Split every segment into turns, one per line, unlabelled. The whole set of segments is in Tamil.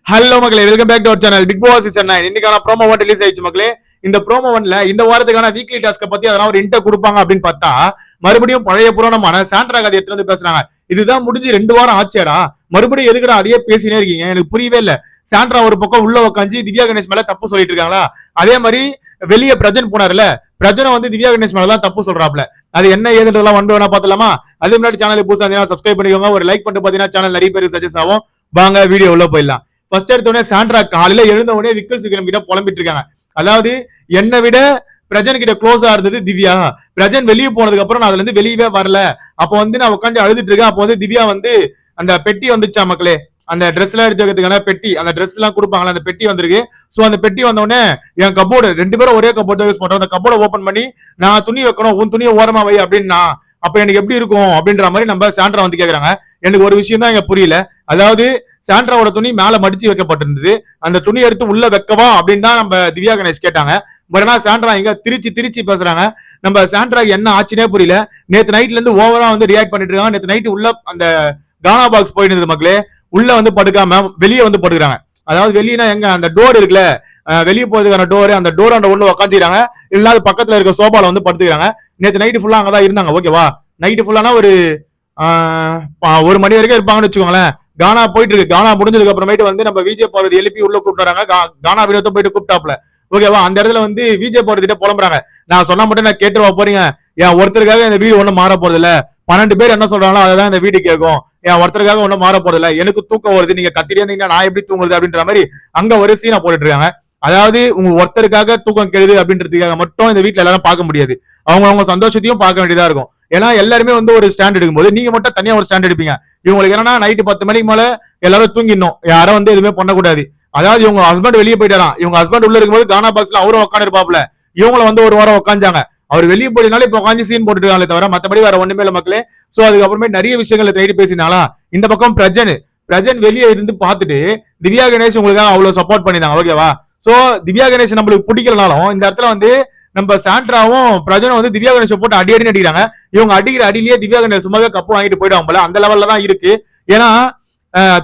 ஹலோ மக்களே, welcome back to our channel Bigg Boss season 9. இன்னைக்கான ப்ரோமோ ஒன் ரிலீஸ் ஆயிடுச்சு மக்களே. இந்த ப்ரோமோ ஒன்ல இந்த வாரத்துக்கான வீக்லி டாஸ்க பத்தி அதெல்லாம் ஒரு இன்டர் கொடுப்பாங்க அப்படின்னு பார்த்தா மறுபடியும் பழைய புராணமான சாண்ட்ரா கதை எடுத்து வந்து பேசுறாங்க. இதுதான் முடிஞ்சு 2 வாரம் ஆச்சேடா, மறுபடியும் எதுக்குடா அதையே பேசினே இருக்கீங்க, எனக்கு புரியவே இல்ல. சாண்ட்ரா ஒரு பக்கம் உள்ள உட்காந்து திவ்யா கணேஷ் மேல தப்பு சொல்லிட்டு இருக்காங்களா, அதே மாதிரி வெளியே பிரஜன் போனார்ல, பிரஜனை வந்து திவ்யா கணேஷ் மேலதான் தப்பு சொல்றாப்ல. அது என்ன ஏதுன்றதெல்லாம் வந்து வேணா பாத்துலாமா? அதே முன்னாடி சேனல் புதுசா சப்ஸ்கிரைப் பண்ணிக்கோங்க, ஒரு லைக் பண்ணிட்டு பாத்தீங்கன்னா சேனல் நிறைய பேருக்கு சஜஸ்ட் ஆகும். வாங்க வீடியோ உள்ள போயிடலாம். ஃபர்ஸ்ட் எடுத்தோடனே சாண்ட்ரா காலையில எழுந்த உடனே விக்கல் சீக்கிரம் கிட்ட புலம்பிட்டு இருக்காங்க. அதாவது என்னை விட பிரஜன் கிட்ட க்ளோஸா இருந்தது திவ்யா. பிரஜன் வெளியே போனதுக்கு அப்புறம் நான் அதுல இருந்து வெளியவே வரல. அப்போ வந்து நான் உட்காந்து அழுதுட்டு இருக்கேன். அப்போ வந்து திவ்யா வந்து அந்த பெட்டி வந்துச்சா மக்களே, அந்த ட்ரெஸ் எல்லாம் எடுத்து வைக்கிறதுக்கான பெட்டி, அந்த ட்ரெஸ் எல்லாம் கொடுப்பாங்களா, அந்த பெட்டி வந்திருக்கு. சோ அந்த பெட்டி வந்த உடனே என் கப்போர்டு, 2 பேரும் ஒரே கப்போர்ட் யூஸ் பண்றோம், அந்த கப்போர்டை ஓபன் பண்ணி நான் துணி வைக்கணும், உன் துணியை ஓரமா வை அப்படின்னா அப்ப எனக்கு எப்படி இருக்கும் அப்படின்ற மாதிரி நம்ம சாண்ட்ரா வந்து கேக்குறாங்க. எனக்கு ஒரு விஷயம் தான் இங்க புரியல. அதாவது சாண்ட்ராவோட துணி மேல மடிச்சு வைக்கப்பட்டிருந்தது, அந்த துணி எடுத்து உள்ள வைக்கவா அப்படின்னு தான் நம்ம திவ்யா கணேஷ் கேட்டாங்க. பட் ஆனா சாண்ட்ரா இங்க திருச்சி பேசுறாங்க. நம்ம சாண்ட்ராக்கு என்ன ஆச்சுனே புரியல. நேத்து நைட்ல இருந்து ஓவரா வந்து ரியாக்ட் பண்ணிட்டு இருக்காங்க. நேத்து நைட் உள்ள அந்த கானா பாக்ஸ் போயிட்டு மக்களே, உள்ள வந்து படுக்காம வெளியே வந்து படுக்கிறாங்க. அதாவது வெளியனா எங்க, அந்த டோர் இருக்குல்ல, வெளியே போறதுக்கான டோர், அந்த டோர் அந்த ஒண்ணு உட்காந்துக்கிறாங்க, இல்லாத பக்கத்துல இருக்க சோபால வந்து படுத்துக்கிறாங்க. நேத்து நைட்டு ஃபுல்லா அங்கதான் இருந்தாங்க. ஓகேவா, நைட்டு ஃபுல்லானா ஒரு 1 மணி வரைக்கும் இருப்பாங்கன்னு வச்சுக்கோங்களேன். கானா போயிட்டு இருக்கு. கானா முடிஞ்சதுக்கு அப்புறமேட்டு வந்து நம்ம விஜய் பார்வதி எழுப்பி உள்ள கூப்பிட்டுறாங்க. கானா வினோத்தை போயிட்டு கூப்பிட்டாப்ல. ஓகேவா, அந்த இடத்துல வந்து விஜய் பார்வதிட்ட புலம்புறாங்க. நான் சொன்னா மட்டும் நான் கேட்டுருவா போறீங்க, என் ஒருத்தருக்காக இந்த வீடு ஒண்ணும் மாற போறது இல்ல, 12 பேர் என்ன சொல்றாங்களோ அதான் இந்த வீடு கேட்கும், என் ஒருத்தருக்காக ஒண்ணும் மாற போறது இல்ல, எனக்கு தூக்கம் வருது, நீங்க கத்திரியா இருந்தீங்கன்னா நான் எப்படி தூங்குறது அப்படின்ற மாதிரி அங்க ஒரு சீனா போட்டுட்டு இருக்காங்க. அதாவது உங்க ஒருத்தருக்காக தூக்கம் கெடுது அப்படின்றதுக்காக மட்டும் இந்த வீட்டுல எல்லாரும் பார்க்க முடியாது, அவங்க சந்தோஷத்தையும் பார்க்க வேண்டியதா இருக்கும். ஏன்னா எல்லாருமே வந்து ஒரு ஸ்டாண்ட் எடுக்கும்போது நீங்க மட்டும் தனியா ஒரு ஸ்டாண்ட் எடுப்பீங்க. இவங்களுக்கு என்னன்னா நைட்டு 10 மணிக்கு மேல எல்லாரும் தூங்கிடணும், யாரும் வந்து எதுவுமே பண்ணக்கூடாது. அதாவது இவங்க ஹஸ்பண்ட் வெளியே போயிட்டாராம், இவங்க ஹஸ்பண்ட் உள்ள இருக்கும்போது கானா பாக்ஸ்ல அவரும் உட்காந்து இருப்பாப்ல, இவங்கள வந்து ஒரு வாரம் உட்காந்தாங்க. அவர் வெளியே போயினால இப்ப உட்காந்து சீன் போட்டுட்டு இருக்காங்களே தவிர மத்தபடி வேற ஒண்ணுமே இல்ல மக்களே. சோ அதுக்கப்புறமே நிறைய விஷயங்களை தேடி பேசியிருந்தாங்களா. இந்த பக்கம் பிரஜன் வெளியே இருந்து பார்த்துட்டு திவ்யா கணேஷ் உங்களுக்காக அவ்வளவு சப்போர்ட் பண்ணிருந்தாங்க. ஓகேவா, சோ திவ்யா கணேஷ் நம்மளுக்கு பிடிக்கலனாலும் இந்த இடத்துல வந்து நம்ம சாண்ட்ராவும் பிரஜனும் வந்து திவ்யா கணேஷ் போட்டு அடி அடிக்கிறாங்க. இவங்க அடிக்கிற அடியிலேயே திவ்யா கணேஷ் சும்மாவே கப்பு வாங்கிட்டு போயிடுவாங்க போல, அந்த லெவல்ல தான் இருக்கு. ஏன்னா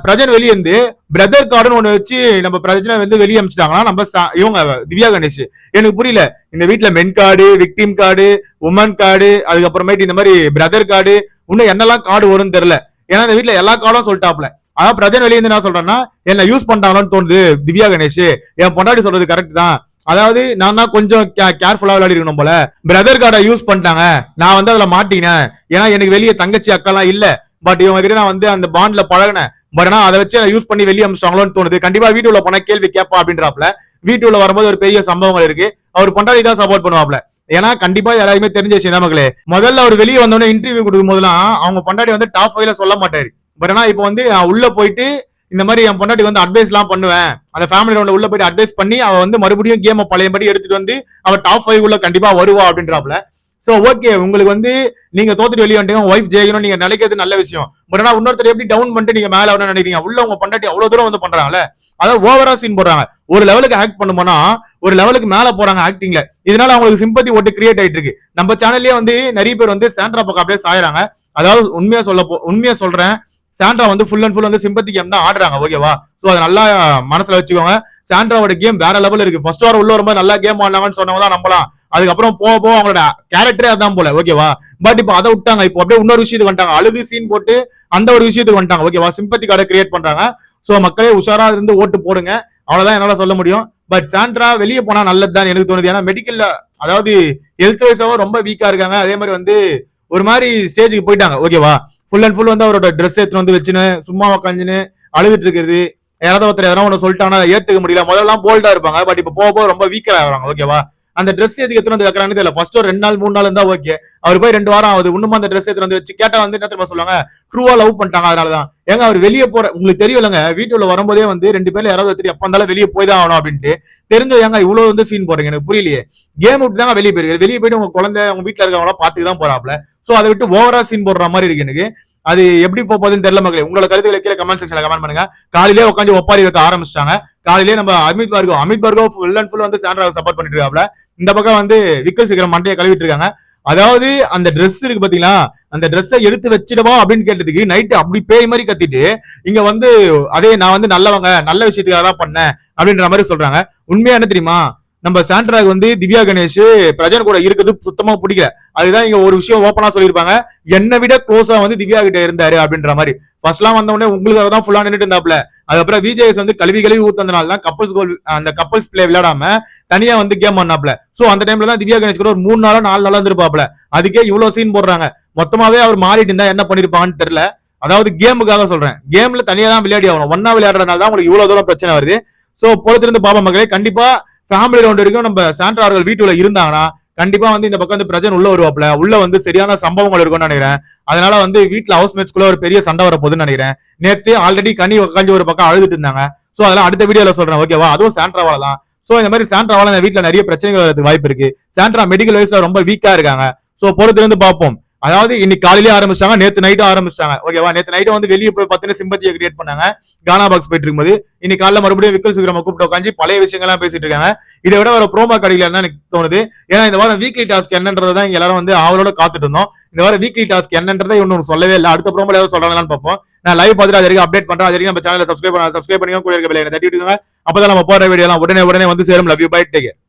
பிரஜன் வெளியே இருந்து பிரதர் கார்டுன்னு ஒண்ணு வச்சு நம்ம பிரஜனை வந்து வெளியே அமிச்சிட்டாங்கன்னா நம்ம இவங்க திவ்யா கணேஷ். எனக்கு புரியல, இந்த வீட்டுல men card, victim card, woman card, அதுக்கப்புறமேட்டு இந்த மாதிரி பிரதர் கார்டு, இன்னும் என்னெல்லாம் கார்டு வரும்னு தெரியல. ஏன்னா இந்த வீட்டுல எல்லா கார்டும் சொல்லிட்டாப்ல. அதான் பிரஜன் வெளியே இருந்து என்ன சொல்றேன்னா, என்ன யூஸ் பண்றாங்கன்னு தோணுது திவ்யா கணேஷ், என் பொண்டாட்டி சொல்றது கரெக்ட் தான். அதாவது நான் தான் கொஞ்சம் கேர்ஃபுல்லா விளையாடி இருக்கணும் போல, பிரதர் கார்டை யூஸ் பண்ணிட்டாங்க, நான் வந்து அதுல மாட்டினேன். ஏன்னா எனக்கு வெளியே தங்கச்சி அக்காலாம் இல்ல, பட் இவங்க கிட்ட நான் வந்து அந்த பாண்ட்ல பழகினேன். பட் ஆனா அதை வச்சு யூஸ் பண்ணி வெளியே அமிச்சிட்டாங்களோன்னு தோணுது. கண்டிப்பா வீட்டுல போனா கேள்வி கேட்பா அப்படின்றாப்ல. வீட்டுல வரும்போது ஒரு பெரிய சம்பவங்கள் இருக்கு, அவர் பொண்டாட்டி தான் சப்போர்ட் பண்ணுவாப்ல. ஏன்னா கண்டிப்பா எல்லாருமே தெரிஞ்ச விஷயம் தான் மக்களே. முதல்ல அவர் வெளியே வந்தோடனே இன்டர்வியூ கொடுக்கும் போதெல்லாம் அவங்க பொண்டாட்டி வந்து டாப் 5ல சொல்ல மாட்டாரு. பட் ஆனா இப்போ வந்து உள்ள போயிட்டு இந்த மாதிரி என் பொண்டாட்டி வந்து அட்வைஸ் எல்லாம் பண்ணுவேன், அந்த ஃபேமிலி ரவுண்ட்ல உள்ள போயிட்டு அட்வைஸ் பண்ணி அவ வந்து மறுபடியும் கேம் பழையபடி எடுத்துட்டு வந்து அவ டாப் 5 உள்ள கண்டிப்பா வருவா அப்படின்றாப்ல. சோ ஓகே, உங்களுக்கு வந்து நீங்க தோத்துட்டு வெளியே வந்துட்டீங்க, ஒய்ஃப் ஜெயிக்கணும் நீங்க நினைக்கிறது நல்ல விஷயம். பட் ஆனா இன்னொருத்தர் எப்படி டவுன் பண்ணிட்டு நீங்க மேல வரணும்னு நினைக்கிறீங்க? உள்ள உங்க பொண்டாட்டி அவ்வளவு தூரம் வந்து பண்றாங்கல்ல, அதாவது ஓவரா சீன் போடுறாங்க. ஒரு லெவலுக்கு ஆக்ட் பண்ணும்போனா ஒரு லெவலுக்கு மேல போறாங்க ஆக்டிங்ல. இதனால அவங்களுக்கு சிம்பத்தி ஓட்டு கிரியேட் ஆயிட்டு இருக்கு. நம்ம சேனல்லயே வந்து நிறைய பேர் வந்து சாண்ட்ரா பக்கம் அப்படியே சாயறாங்க. அதாவது உண்மையா சொல்றேன், சாண்ட்ரா வந்து ஃபுல் அண்ட் ஃபுல் வந்து சிம்பத்தி கேம் தான் ஆடுறாங்க. ஓகேவா, சோ அதை நல்லா மனசுல வச்சுக்கோங்க. சாண்ட்ராவோட கேம் வேற லெவல் இருக்கு. ஃபர்ஸ்ட் வாரம் உள்ள வரும்போது நல்லா கேம் ஆடினாங்கன்னு சொன்னவங்க தான் நம்பலாம். அதுக்கப்புறம் போக அவங்களோட கேரக்டரே அதான் போல. ஓகேவா, பட் இப்போ அதை விட்டாங்க. இப்போ அப்படியே இன்னொரு விஷயத்துக்கு வந்துட்டாங்க, அழுது சீன் போட்டு அந்த ஒரு விஷயத்துக்கு வந்துட்டாங்க. ஓகேவா, சிம்பத்தி கார்டை கிரியேட் பண்றாங்க. சோ மக்களே உஷாரா இருந்து ஓட்டு போடுங்க, அவ்வளவுதான் என்னால சொல்ல முடியும். பட் சாண்ட்ரா வெளியே போனா நல்லது தான் எனக்கு தோணுது. ஏன்னா மெடிக்கல்ல அதாவது ஹெல்த் வைஸாவும் ரொம்ப வீக்கா இருக்காங்க. அதே மாதிரி வந்து ஒரு மாதிரி ஸ்டேஜுக்கு போயிட்டாங்க. ஓகேவா, ஃபுல் அண்ட் ஃபுல் வந்து அவரோட ட்ரெஸ் எடுத்துன்னு வந்து வச்சுன்னு சும்மா உட்காந்துன்னு அழுதுட்டு இருக்கிறது. யாராவது ஒருத்தர் எதனா ஒன்று சொல்லிட்டாங்கன்னா ஏத்துக்க முடியல. முதல்லாம் போல்டா இருப்பாங்க, பட் இப்போ போக ரொம்ப வீக்கா ஆகிறாங்க. ஓகேவா, அந்த ட்ரெஸ் எதுக்கு எடுத்துட்டு வந்து வைக்கிறான்னு தெரியல. ஃபர்ஸ்ட் ஒரு 2 நாள் 3 நாள் இருந்தா ஓகே, அவர் போய் 2 வாரம் ஆகுது, இன்னும் அந்த ட்ரெஸ் எடுத்துட்டு வந்து வச்சு கேட்டா வந்து என்ன தெரியுமா சொல்லுவாங்க, ட்ரூவா லவ் பண்ணிட்டாங்க. அதனாலதான் ஏங்க அவர் வெளியே போற உங்களுக்கு தெரியலங்க. வீட்டுல வரும்போதே வந்து 2 பேர்ல யாராவது தெரியும் எப்ப இருந்தாலும் வெளியே போய் தான் ஆகணும் அப்படின்ட்டு தெரிஞ்ச ஏங்க இவ்வளவு வந்து சீன் போறீங்க, எனக்கு புரியலையே. கேம் விட்டு தாங்க வெளியே போயிருக்காரு, வெளியே போயிட்டு உங்க குழந்தை உங்க வீட்டுல இருக்கவங்களா பாத்துக்கு தான் போறாப்ல. சோ அதை விட்டு ஓவரா சீன் போடுற மாதிரி இருக்கு எனக்கு. அது எப்படி போகுதுன்னு தெரியல மக்களே. உங்களோட கருத்துக்களை கீழே கமெண்ட் செக்ஷன்ல கமெண்ட் பண்ணுங்க. காலையிலே உட்காந்து ஒப்பாரி வைக்க ஆரம்பிச்சிட்டாங்க. காலையிலே நம்ம Amit Bhargav full and full வந்து சாண்ட்ராவை சப்போர்ட் பண்ணிட்டு இருக்காப்ல. இந்த பக்கம் வந்து விக்கல் சீக்கிரம் மண்டையை கழுவிட்டு இருக்காங்க. அதாவது அந்த Dress இருக்கு பாத்தீங்களா, அந்த Dress எடுத்து வச்சிடவா அப்படின்னு கேட்டதுக்கு நைட்டு அப்படி பேய் மாதிரி கத்திட்டு இங்க வந்து அதே நான் வந்து நல்லவங்க நல்ல விஷயத்துக்காக தான் பண்ணேன் அப்படின்ற மாதிரி சொல்றாங்க. உண்மையா என்ன தெரியுமா, நம்ம சாண்ட்ராக்கு வந்து திவ்யா கணேஷ் பிரஜன் கூட இருக்கிறது சுத்தமா பிடிக்கல. அதுதான் இங்க ஒரு விஷயம் ஓப்பனா சொல்லியிருப்பாங்க, என்னை விட க்ளோஸா வந்து திவ்யா கிட்ட இருந்தாரு அப்படின்ற மாதிரி. ஃபர்ஸ்ட்லாம் வந்த உடனே உங்களுக்காக தான் ஃபுல்லா நின்றுட்டு இருந்தாப்ல. அதுக்கப்புறம் விஜேஎஸ் வந்து கழுவி கழுவி ஊத்தனால தான் கப்பல்ஸ் கோல் அந்த கப்பல்ஸ் பிளே விளையாடாம தனியா வந்து கேம் பண்ணாப்ல. சோ அந்த டைம்ல தான் திவ்யா கணேஷ் கூட ஒரு 3 நாளோ 4 நாளா இருந்திருப்பாப்ல. அதுக்கே இவ்வளவு சீன் போடுறாங்க. மொத்தமாவே அவர் மாறிட்டு இருந்தா என்ன பண்ணிருப்பாங்கன்னு தெரியல. அதாவது கேமுக்காக சொல்றேன், கேம்ல தனியா தான் விளையாடி ஆகணும், ஒன்னா விளையாடுறதுனால தான் உங்களுக்கு இவ்வளவு தூரம் பிரச்சனை வருது. சோ பொறுத்திருந்து பாப்பா மக்களே. கண்டிப்பா ஃபேமிலி ரவுண்ட் வரைக்கும் நம்ம சாண்ட்ரா அவர்கள் வீட்டுல இருந்தாங்கன்னா கண்டிப்பா வந்து இந்த பக்கம் வந்து பிரச்சனை உள்ள வருவாப்ல. உள்ள வந்து சரியான சம்பவங்கள் இருக்கும்னு நினைக்கிறேன். அதனால வந்து வீட்டுல ஹவுஸ் மேட்ச்குள்ள ஒரு பெரிய சண்டை வர போகுதுன்னு நினைக்கிறேன். நேத்து ஆல்ரெடி கனி உட்காந்து ஒரு பக்கம் அழுதுட்டு இருந்தாங்க. சோ அதெல்லாம் அடுத்த வீடியோல சொல்றேன், ஓகேவா? அதுவும் சாண்ட்ராவால தான். சோ இந்த மாதிரி சாண்ட்ராவால இந்த வீட்டுல நிறைய பிரச்சனைகள் வரதுக்கு வாய்ப்பு இருக்கு. சாண்ட்ரா மெடிக்கல் வைஸ்ல ரொம்ப வீக்கா இருக்காங்க. சோ பொறுத்து இருந்து பார்ப்போம். அதாவது இன்னைக்கு காலையிலே ஆரம்பிச்சாங்க, நேத்து நைட்டும் ஆரம்பிச்சாங்க, ஓகேவா? நேத்து நைட்டும் வந்து வெளியே போய் பார்த்தீங்கன்னா சிம்பத்தியை கிரியேட் பண்ணாங்க கானா பாக்ஸ் போயிட்டு இருக்கும்போது. இன்னைக்கு காலைல மறுபடியும் விக்கல் சுக்கிரம கூப்பிட்டு உட்காந்து பழைய விஷயங்கள்லாம் பேசிட்டு இருக்காங்க. இதை விட ஒரு ப்ரோமோ கிடைக்கல எனக்கு தோணுது. ஏன்னா இந்த வாரம் வீக்லி டாஸ்க் என்னன்றதான் இங்க எல்லாரும் வந்து அவரோட காத்துட்டு இருந்தோம். இந்த வாரம் வீக்லி டாஸ்க் என்னன்றதை இன்னும் சொல்லவே இல்லை. அடுத்த ப்ரோமோல ஏதாவது சொல்றாங்களான்னு பார்ப்போம். நான் லைவ் பார்த்துட்டு அது வரைக்கும் அப்டேட் பண்றேன். அது வரைக்கும் நம்ம சேனலை சப்ஸ்கிரைப் பண்ணி கூட இருக்க விலை தட்டி விட்டுங்க. அப்பதான் நம்ம போற வீடியோ எல்லாம் உடனே உடனே வந்து சேரும். Love you, bye, take care.